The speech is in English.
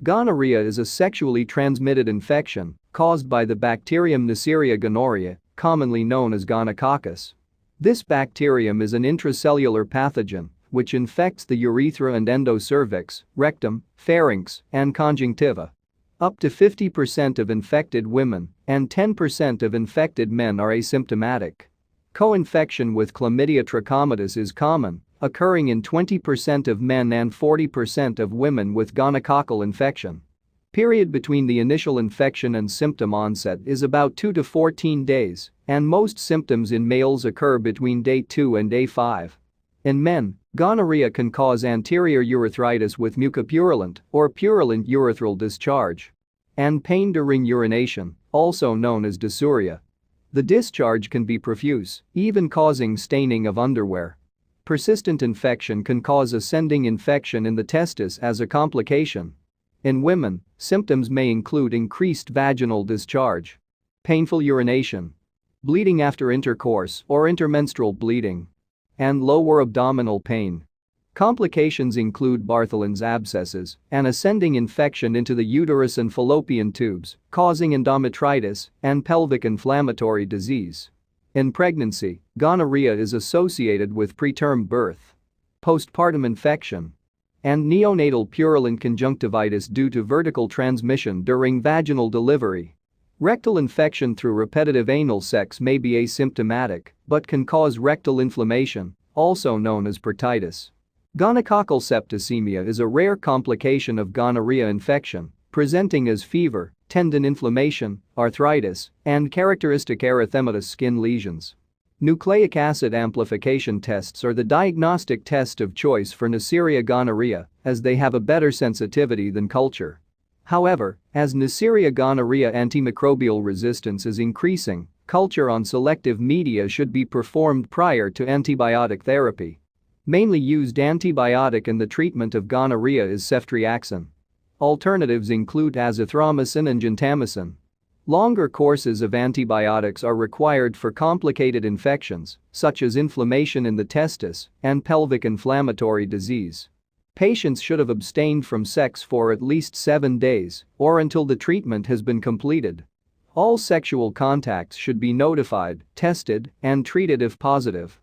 Gonorrhea is a sexually transmitted infection caused by the bacterium Neisseria gonorrhea, commonly known as gonococcus. This bacterium is an intracellular pathogen which infects the urethra and endocervix, rectum, pharynx, and conjunctiva. Up to 50% of infected women and 10% of infected men are asymptomatic. Co-infection with chlamydia trachomatis is common, occurring in 20% of men and 40% of women with gonococcal infection. Period between the initial infection and symptom onset is about 2 to 14 days, and most symptoms in males occur between day 2 and day 5. In men, gonorrhea can cause anterior urethritis with mucopurulent or purulent urethral discharge and pain during urination, also known as dysuria. The discharge can be profuse, even causing staining of underwear. Persistent infection can cause ascending infection in the testis as a complication. In women, symptoms may include increased vaginal discharge, painful urination, bleeding after intercourse or intermenstrual bleeding, and lower abdominal pain. Complications include Bartholin's abscesses, an ascending infection into the uterus and fallopian tubes, causing endometritis and pelvic inflammatory disease. In pregnancy, gonorrhea is associated with preterm birth, postpartum infection, and neonatal purulent conjunctivitis due to vertical transmission during vaginal delivery. Rectal infection through repetitive anal sex may be asymptomatic but can cause rectal inflammation, also known as pertitis. Gonococcal septicemia is a rare complication of gonorrhea infection, presenting as fever, tendon inflammation, arthritis, and characteristic erythematous skin lesions. Nucleic acid amplification tests are the diagnostic test of choice for Neisseria gonorrhea, as they have a better sensitivity than culture. However, as Neisseria gonorrhea antimicrobial resistance is increasing, culture on selective media should be performed prior to antibiotic therapy. Mainly used antibiotic in the treatment of gonorrhea is ceftriaxone. Alternatives include azithromycin and gentamicin. Longer courses of antibiotics are required for complicated infections, such as inflammation in the testis and pelvic inflammatory disease. Patients should have abstained from sex for at least 7 days or until the treatment has been completed. All sexual contacts should be notified, tested, and treated if positive.